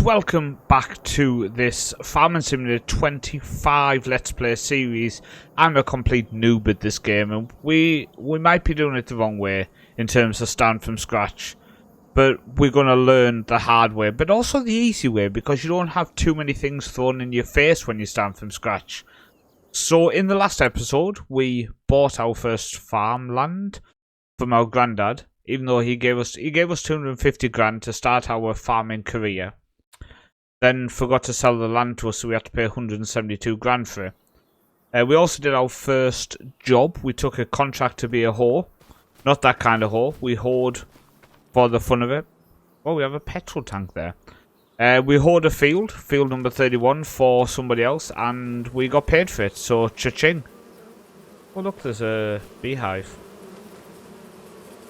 welcome back to this Farming Simulator 25 Let's Play series. I'm a complete noob at this game, and we might be doing it the wrong way in terms of starting from scratch, but we're going to learn the hard way, but also the easy way, because you don't have too many things thrown in your face when you start from scratch. So in the last episode, we bought our first farmland from our granddad. Even though he gave us 250 grand to start our farming career, then forgot to sell the land to us, so we had to pay 172 grand for it. We also did our first job. We took a contract to be a hoe, not that kind of hoe. We hoed for the fun of it. Oh, we have a petrol tank there. We hoed a field number 31 for somebody else, and we got paid for it. So cha-ching! Oh look, there's a beehive.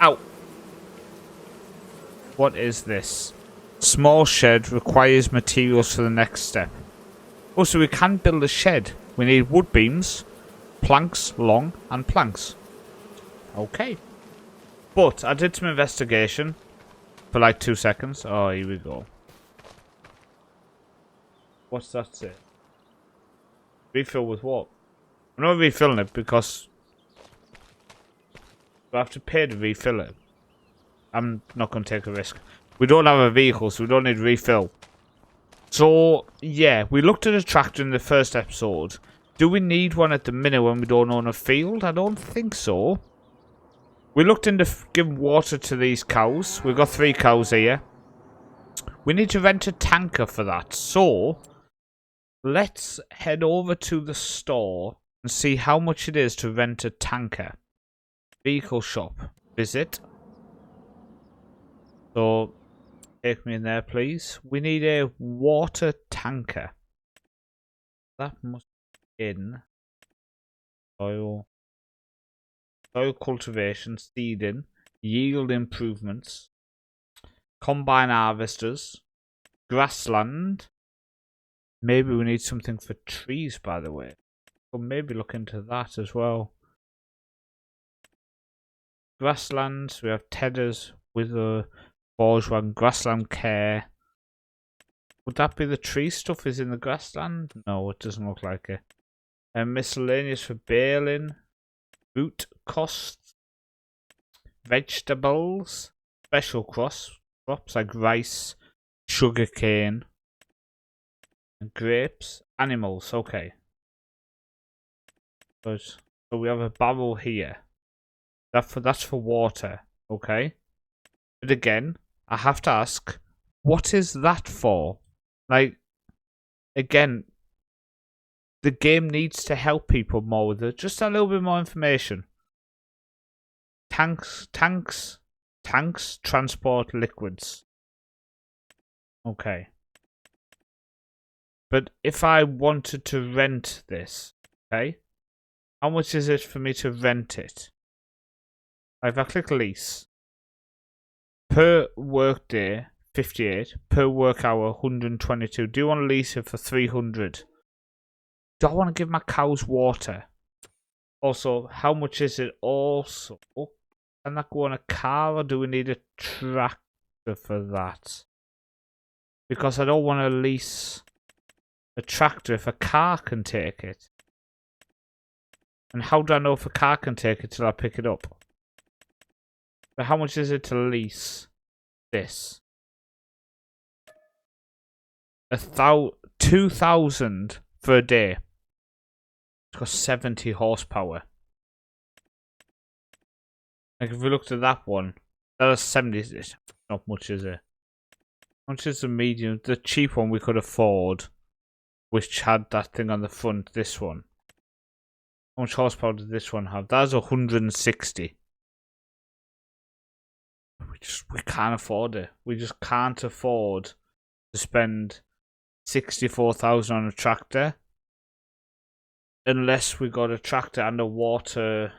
Ow! What is this? Small shed requires materials for the next step. Oh, so we can build a shed. We need wood beams, planks, long, and planks. Okay. But I did some investigation for like 2 seconds. Oh, here we go. What's that say? Refill with what? I'm not refilling it because I have to pay to refill it. I'm not going to take a risk. We don't have a vehicle, so we don't need refill. So, yeah, we looked at a tractor in the first episode. Do we need one at the minute when we don't own a field? I don't think so. We looked into giving water to these cows. We've got 3 cows here. We need to rent a tanker for that. So, let's head over to the store and see how much it is to rent a tanker. Vehicle shop. Visit. So, take me in there, please. We need a water tanker. That must be in soil cultivation, seeding, yield improvements, combine harvesters, grassland. Maybe we need something for trees, by the way. We'll maybe look into that as well. Grasslands, we have tedders with a Bourgeois grassland care. Would that be the tree stuff is in the grassland? No, it doesn't look like it. And miscellaneous for baling. Root costs. Vegetables. Special crops like rice, sugarcane, and grapes. Animals, okay. So we have a barrel here. That's for water, okay. But again, I have to ask, what is that for? Like, again, the game needs to help people more with it. Just a little bit more information. Tanks, transport liquids. Okay. But if I wanted to rent this, okay, how much is it for me to rent it? If I click lease. Per work day, 58. Per work hour, 122. Do you want to lease it for 300? Do I want to give my cows water? Also, how much is it also? Can that go on a car, or do we need a tractor for that? Because I don't want to lease a tractor if a car can take it. And how do I know if a car can take it till I pick it up? But how much is it to lease this? 2,000 for a day. It's got 70 horsepower. Like if we looked at that one, that is 70. Not much, is it? How much is the medium? The cheap one we could afford, which had that thing on the front. This one. How much horsepower did this one have? That's 160. We can't afford it. We just can't afford to spend 64,000 on a tractor unless we got a tractor and a water.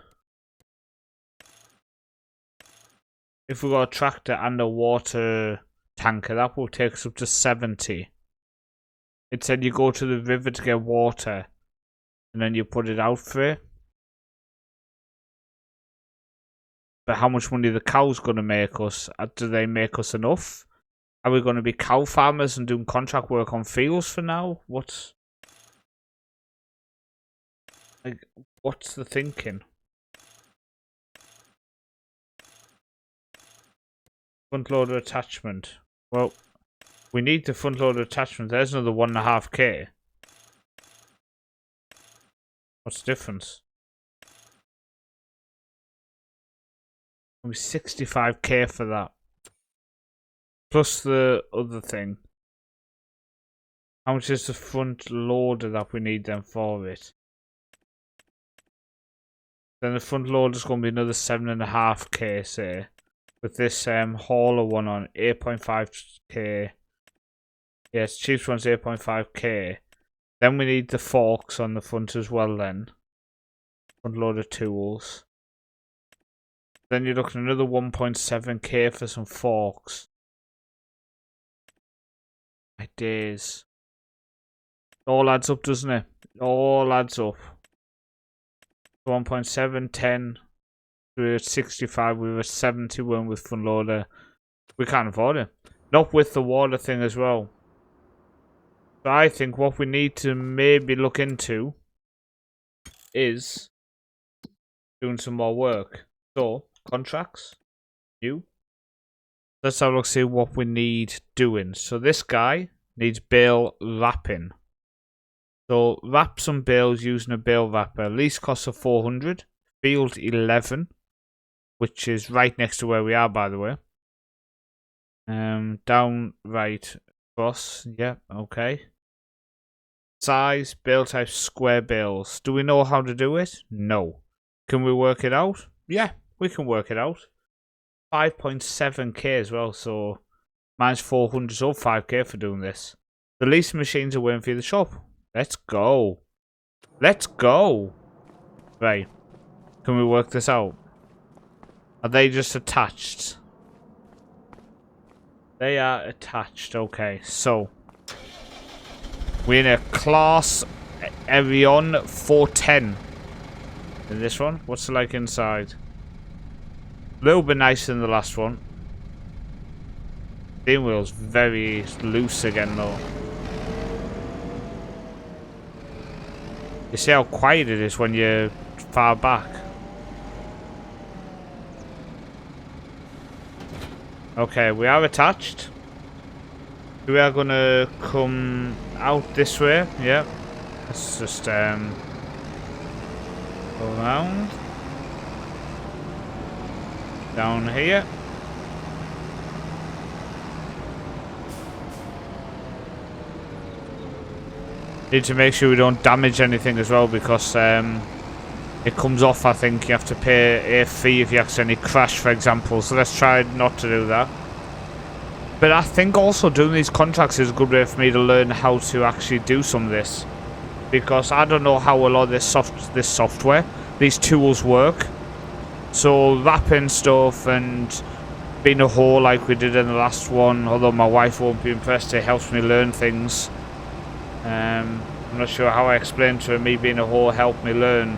If we got a tractor and a water tanker, that will take us up to 70. It said you go to the river to get water and then you put it out for it. But how much money the cow's going to make us? Do they make us enough? Are we going to be cow farmers and doing contract work on fields for now? What's the thinking? Front loader attachment. Well, we need the front loader attachment. There's another 1.5k. What's the difference? It'll be 65k for that. Plus the other thing. How much is the front loader that we need then for it? Then the front loader is going to be another 7.5k, say. With this hauler one on 8.5k. Yes, cheapest one's 8.5k. Then we need the forks on the front as well then. Front loader tools. Then you're looking at another 1.7k for some forks. My days. It all adds up, doesn't it? It all adds up. 1.7, 10. We were at 65, we were at 71 with front loader. We can't afford it. Not with the water thing as well. So I think what we need to maybe look into is doing some more work. So, contracts. New. Let's have a look, see what we need doing. So this guy needs bale wrapping. So wrap some bales using a bale wrapper. Lease cost of 400. Field 11. Which is right next to where we are, by the way. Down right across. Yeah, okay. Size, bale type, square bales. Do we know how to do it? No. Can we work it out? Yeah, we can work it out. 5.7k as well, so minus 400, so 5k for doing this. The leasing machines are waiting for you in the shop. Let's go. Let's go. Right. Can we work this out? Are they just attached? They are attached. Okay, so we're in a class Arion 410. In this one, what's it like inside? A little bit nicer than the last one. Steering wheel's very loose again though. You see how quiet it is when you're far back. Okay, we are attached. We are gonna come out this way. Yeah. Let's just go around. Down here. Need to make sure we don't damage anything as well, because it comes off. I think you have to pay a fee if you accidentally crash, for example. So let's try not to do that. But I think also doing these contracts is a good way for me to learn how to actually do some of this, because I don't know how a lot of this software, these tools work. So wrapping stuff and being a whore like we did in the last one, although my wife won't be impressed, it helps me learn things. I'm not sure how I explained to her, me being a whore helped me learn.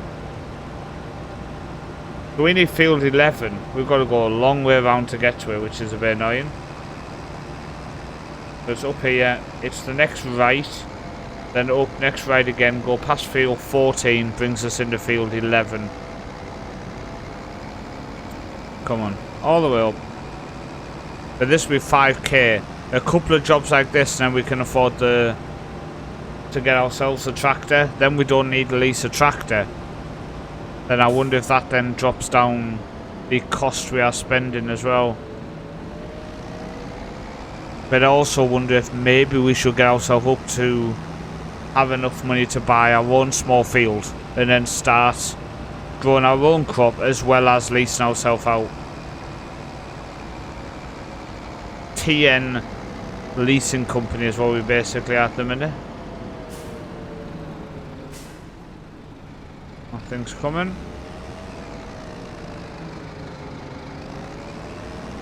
But we need field 11. We've got to go a long way around to get to it, which is a bit annoying. So it's up here, it's the next right, then up next right again, go past field 14, brings us into field 11. Come on, all the way up. But this will be 5k. A couple of jobs like this, and then we can afford to get ourselves a tractor. Then we don't need to lease a tractor. Then I wonder if that then drops down the cost we are spending as well. But I also wonder if maybe we should get ourselves up to have enough money to buy our own small field and then start growing our own crop as well as leasing ourselves out. TN leasing company is what we basically are at the minute. Nothing's coming.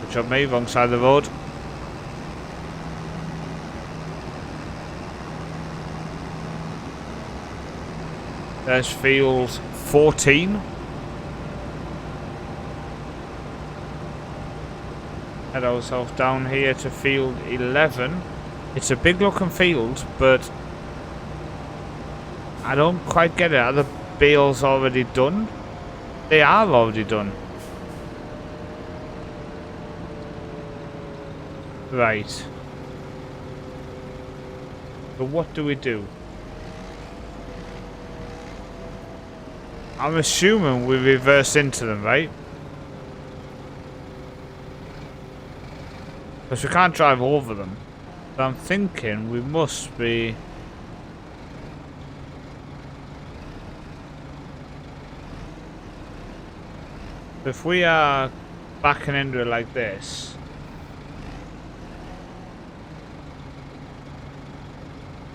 Good job, me, wrong side of the road. There's field 14. head ourselves down here to field 11. It's a big looking field, but I don't quite get it. Are the bales already done? They are already done. Right. So what do we do? I'm assuming we reverse into them, right? Because we can't drive over them. So I'm thinking we must be... If we are backing into it like this...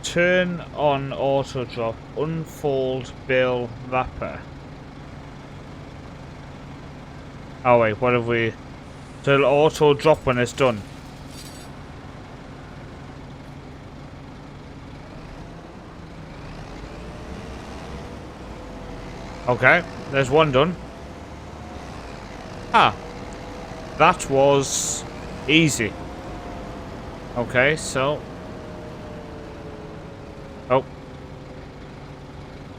Turn on auto drop, unfold bale wrapper. Oh wait, what have we... So it'll auto drop when it's done. Okay, there's one done. Ah, that was easy. Okay, so... Oh.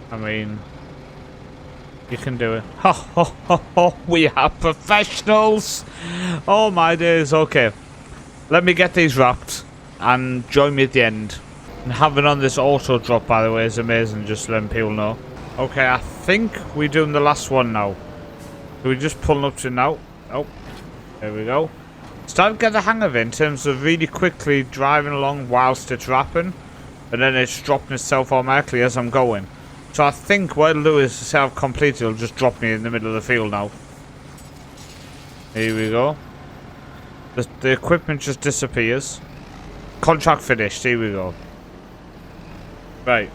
I mean... You can do it. Ho ho ho ho! We are professionals! Oh my days, okay. Let me get these wrapped and join me at the end. And having on this auto drop, by the way, is amazing, just letting people know. Okay, I think we're doing the last one now. So we're just pulling up to now. Oh, there we go. Starting to get the hang of it in terms of really quickly driving along whilst it's wrapping. And then it's dropping itself automatically as I'm going. So I think what it'll do is to say I've completed, it'll just drop me in the middle of the field now. Here we go. The equipment just disappears. Contract finished, here we go. Right.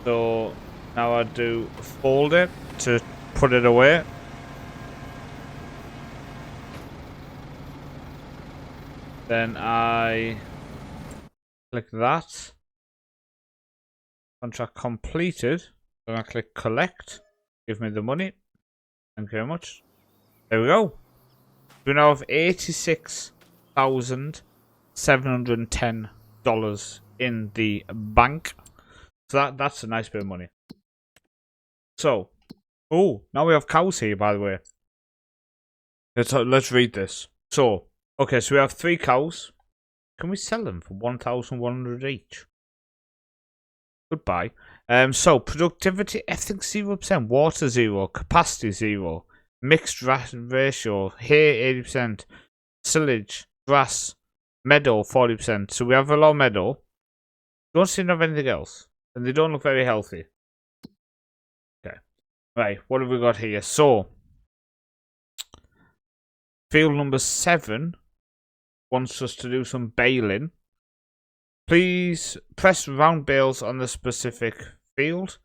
So now I do fold it to put it away. Then I click that. Contract completed. Then I click collect. Give me the money. Thank you very much. There we go. We now have $86,710 in the bank. So that's a nice bit of money. So, oh, now we have cows here, by the way. Let's read this. So, okay, so we have 3 cows. Can we sell them for 1,100 each? Goodbye. So productivity, everything 0%, water 0, capacity 0, mixed ratio, hay 80%, silage, grass, meadow 40%. So we have a lot of meadow. Don't seem to have anything else, and they don't look very healthy. Okay, right. What have we got here? So field number 7 wants us to do some baling. Please press round bales on the specific field.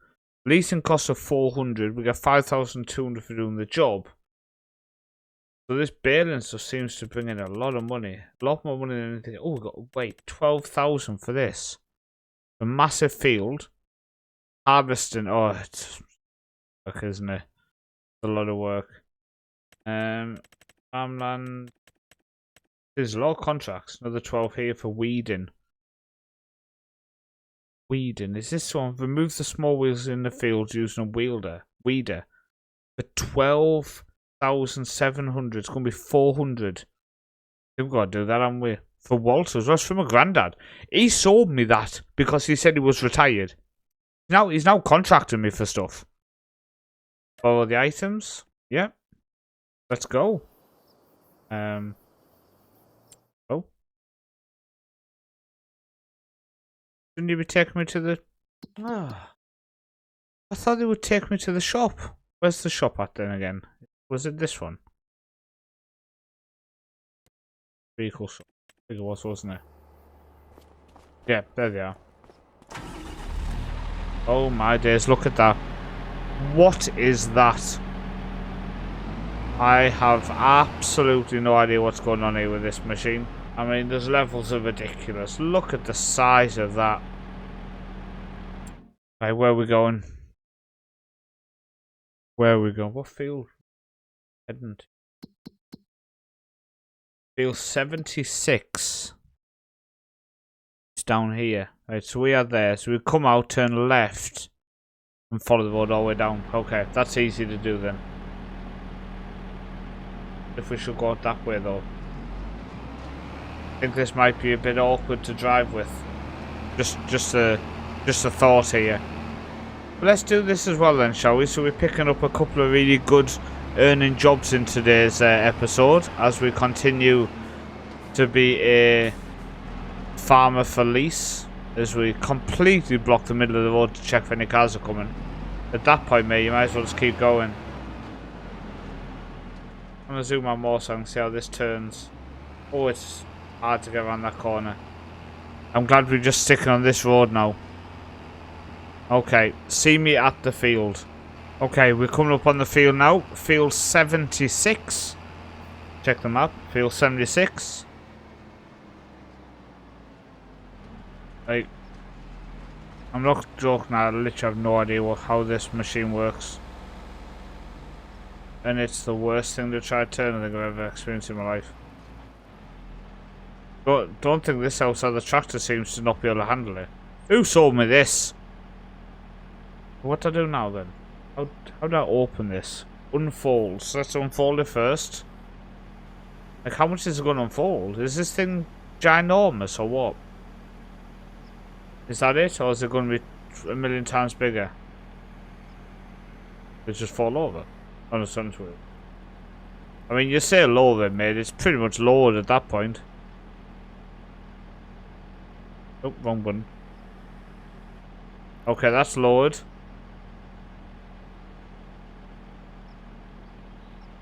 Leasing cost of 400. We got 5,200 for doing the job. So this baling stuff seems to bring in a lot of money. A lot more money than anything. Oh, we got, wait, 12,000 for this. A massive field. Harvesting. Oh, it's work, isn't it? It's a lot of work. Farmland. There's a lot of contracts. Another 12 here for weeding. Weeding. Is this one? Remove the small wheels in the field using a weeder. For 12,700. It's going to be 400. We've got to do that, haven't we? For Walters. That's from my granddad. He sold me that because he said he was retired. He's now contracting me for stuff. Follow the items. Yeah. Let's go. Oh. Shouldn't you be taking me to the... Ah. I thought they would take me to the shop. Where's the shop at then again? Was it this one? Vehicle shop. I think it was, wasn't it? Yeah, there they are. Oh my days, look at that. What is that? I have absolutely no idea what's going on here with this machine. I mean, there's levels of ridiculous. Look at the size of that. Right, where are we going? Where are we going? What field? Heading to? Field 76. It's down here. Right, so we are there. So we come out, turn left, and follow the road all the way down. Okay, that's easy to do then. If we should go that way though. I think this might be a bit awkward to drive with. Just a thought here. But let's do this as well then, shall we? So we're picking up a couple of really good earning jobs in today's episode as we continue to be a farmer for lease, as we completely block the middle of the road to check if any cars are coming. At that point, mate, you might as well just keep going. I'm gonna zoom out more so I can see how this turns. Oh, it's hard to get around that corner. I'm glad we're just sticking on this road now. Okay, see me at the field. Okay, we're coming up on the field now. Field 76. Check the map. Field 76. Like, I'm not joking, I literally have no idea how this machine works. And it's the worst thing to try to turn I think I've ever experienced in my life. But don't think this outside the tractor seems to not be able to handle it. Who sold me this? What do I do now then? How do I open this? Unfold. So let's unfold it first. Like, how much is it going to unfold? Is this thing ginormous or what? Is that it? Or is it going to be a million times bigger? It just fall over on a sun's wheel. I mean, you say lower, mate. It's pretty much lowered at that point. Oh, wrong button. Okay, that's lowered.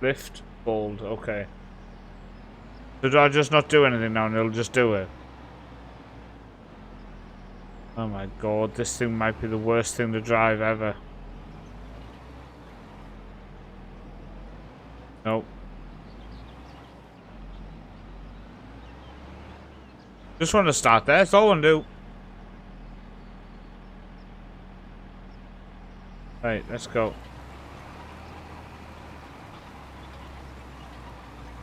Lift, fold, okay. So do I just not do anything now and it'll just do it? Oh my god, this thing might be the worst thing to drive ever. Nope. Just want to start there, that's all I want to do. Right, let's go.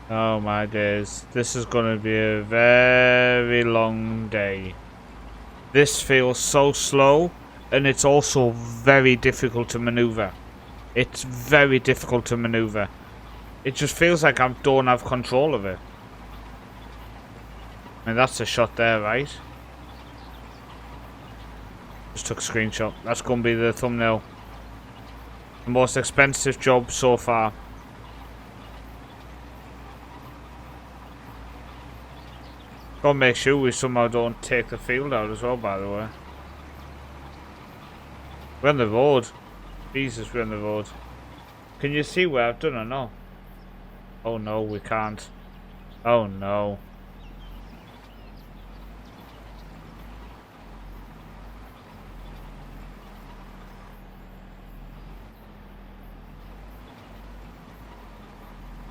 Oh my days, this is going to be a very long day. This feels so slow, and it's also very difficult to maneuver. It's very difficult to maneuver. It just feels like I don't have control of it. I mean, that's a shot there, right? Just took a screenshot. That's going to be the thumbnail. The most expensive job so far. Gotta make sure we somehow don't take the field out as well, by the way. We're on the road. Jesus, we're on the road. Can you see where I've done or no? Oh no, we can't. Oh no.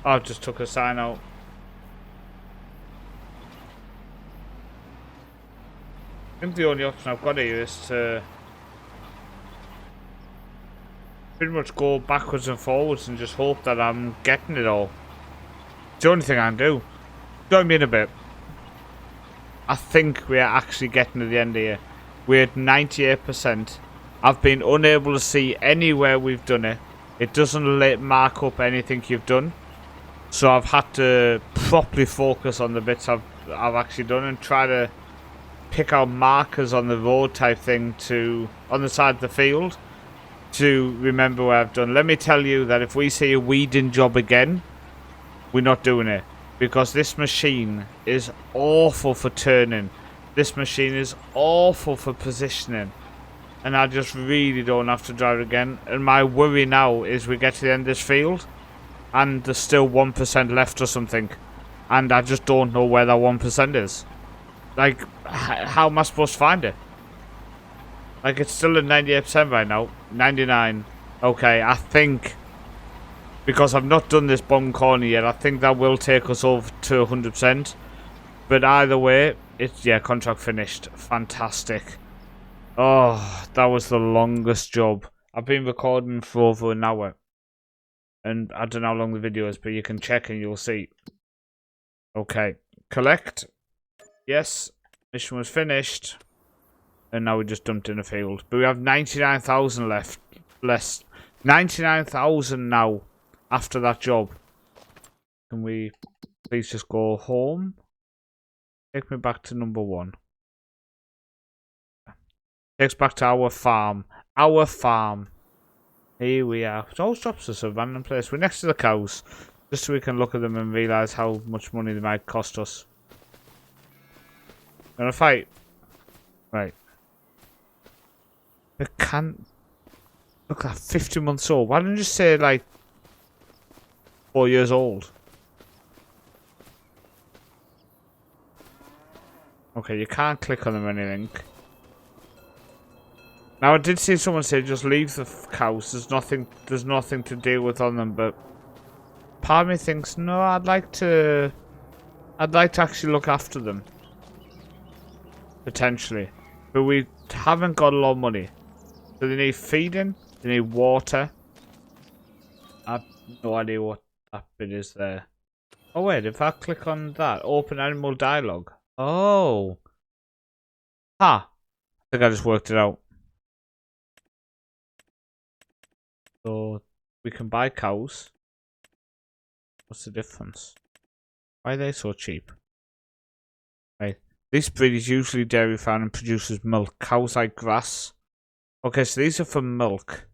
I just took a sign out. I think the only option I've got here is to pretty much go backwards and forwards and just hope that I'm getting it all. It's the only thing I can do. Join me in a bit. I think we are actually getting to the end here. We're at 98%. I've been unable to see anywhere we've done it. It doesn't mark up anything you've done. So I've had to properly focus on the bits I've actually done and try to pick out markers on the road type thing on the side of the field to remember where I've done. Let me tell you that if we see a weeding job again, we're not doing it, because this machine is awful for turning. This machine is awful for positioning, and I just really don't have to drive again. And my worry now is we get to the end of this field and there's still 1% left or something, and I just don't know where that 1% is. Like, how am I supposed to find it? Like, it's still at 98% right now. 99. Okay, I think, because I've not done this bomb corner yet, I think that will take us over to 100%. But either way, it's, yeah, contract finished. Fantastic. Oh, that was the longest job. I've been recording for over an hour. And I don't know how long the video is, but you can check and you'll see. Okay. Collect. Yes. Mission was finished. And now we just dumped in a field. But we have 99,000 left. Less. 99,000 now. After that job. Can we please just go home? Take me back to number 1. Takes back to our farm. Our farm. Here we are. It always drops us a random place. We're next to the cows. Just so we can look at them and realise how much money they might cost us. Gonna fight. Right. It can't. Look at that, 50 months old. Why don't you just say, like, 4 years old? Okay, you can't click on them or anything. Now, I did see someone say just leave the cows. There's nothing to deal with on them, but part of me thinks, no, I'd like to actually look after them. Potentially. But we haven't got a lot of money. So they need feeding, they need water. I have no idea what that bit is there. Oh wait, if I click on that, open animal dialogue. Oh. I think I just worked it out. So we can buy cows. What's the difference? Why are they so cheap? Right. This breed is usually dairy farmed and produces milk. Cows like grass. Okay, so these are for milk.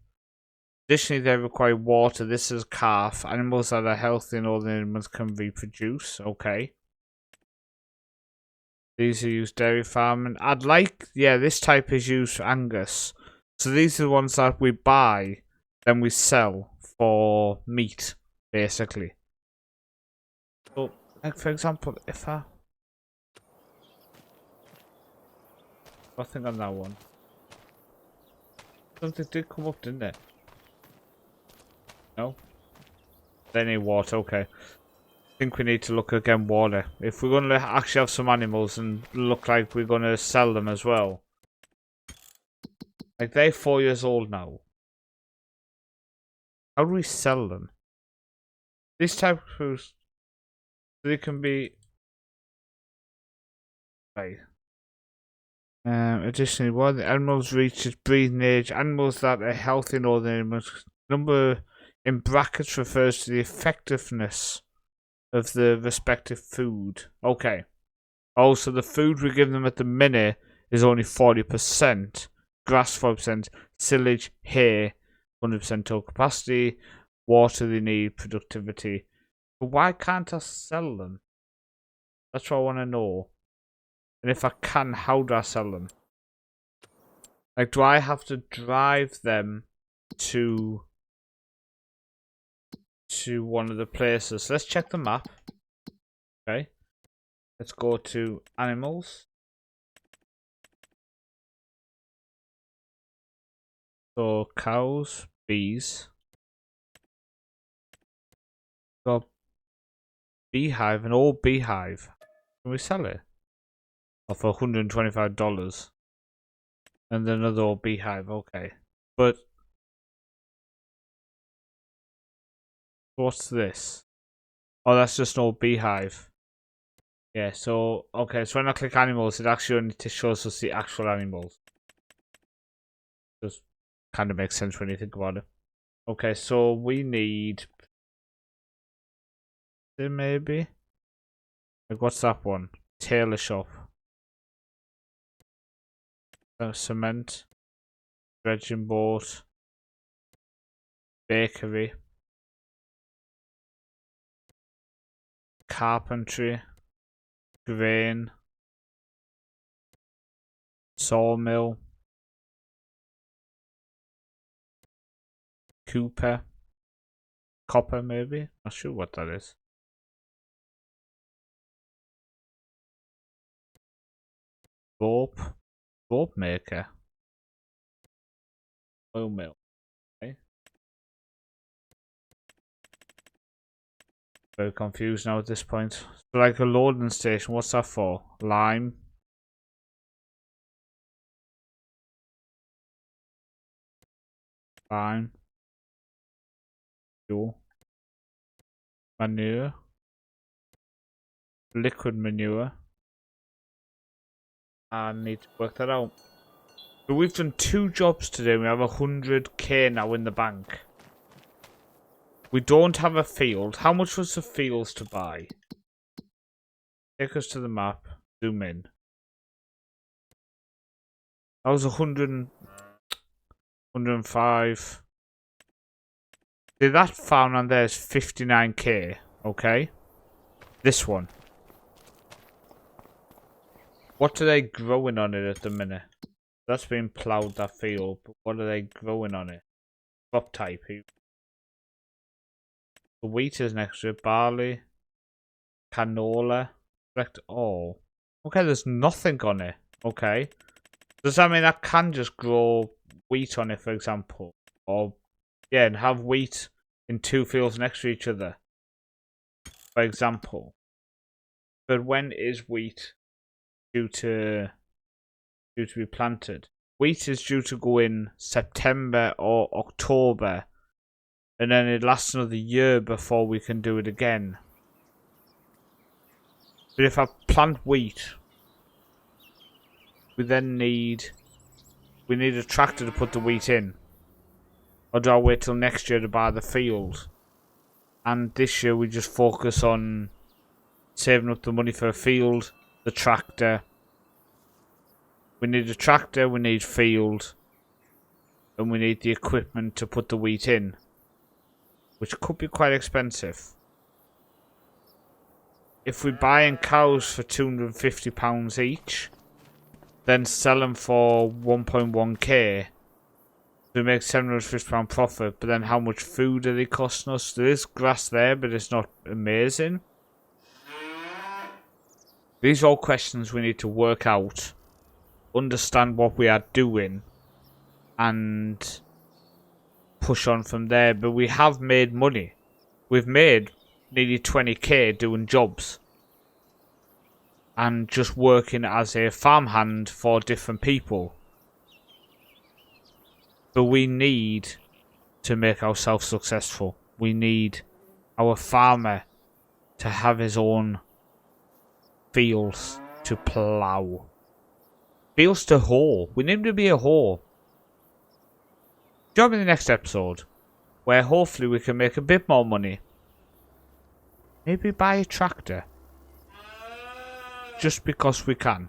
Additionally, they require water. This is calf. Animals that are healthy and all the animals can reproduce. Okay. These are used dairy farming. This type is used for Angus. So these are the ones that we buy, then we sell for meat, basically. So, like for example, if I... Nothing on that one. Something did come up, didn't it? No? They need water, okay. I think we need to look again water. If we're going to actually have some animals and look like we're going to sell them as well. Like, they're 4 years old now. How do we sell them? These type of foods, they can be... Right. Additionally, while the animals reach its breeding age, animals that are healthy in all the animals, number in brackets refers to the effectiveness of the respective food. Okay. Also, the food we give them at the minute is only 40%. Grass 40%, silage, hay, 100% total capacity, water they need, productivity. But why can't I sell them? That's what I want to know. And if I can, how do I sell them? Like, do I have to drive them to one of the places? Let's check the map. Okay. Let's go to animals. So, cows, bees. Got beehive, an old beehive. Can we sell it? Oh, for $125. And another old beehive, okay. But what's this? Oh, that's just an old beehive. Yeah, so okay, so when I click animals, it actually only shows us the actual animals. Just kind of makes sense when you think about it. Okay, so we need maybe like what's that one? Tailor shop. Cement, dredging boat, bakery, carpentry, grain, sawmill, cooper, copper maybe? Not sure what that is. Rope, rope maker, oil mill. Okay. Very confused now at this point. So like a loading station, what's that for? Lime. Lime. Fuel. Manure. liquid manure. I need to work that out. So we've done 2 jobs today. We have 100k now in the bank. We don't have a field. How much was the fields to buy? Take us to the map. Zoom in. That was 105. See, that farm on there is 59k. Okay. This one. What are they growing on it at the minute? That's been ploughed, that field. But what are they growing on it? Crop type. The wheat is next to it. Barley. Canola. Select all. Okay, there's nothing on it. Okay. Does that mean I can just grow wheat on it, for example? Or, yeah, and have wheat in 2 fields next to each other, for example. But when is wheat due to be planted? Wheat is due to go in September or October, and then it lasts another year before we can do it again. But if I plant wheat, we need a tractor to put the wheat in. Or do I wait till next year to buy the field? And this year we just focus on saving up the money for a field, the tractor. We need a tractor, we need field, and we need the equipment to put the wheat in, which could be quite expensive. If we're buying cows for £250 each, then sell them for 1.1k, we make £750 profit, but then how much food are they costing us? There is grass there, but it's not amazing. These are all questions we need to work out, understand what we are doing, and push on from there. But we have made money. We've made nearly 20k doing jobs and just working as a farmhand for different people. But we need to make ourselves successful. We need our farmer to have his own fields to plough. Fields to hoe. We need him to be a hoe. Join me in the next episode, where hopefully we can make a bit more money. Maybe buy a tractor. Just because we can.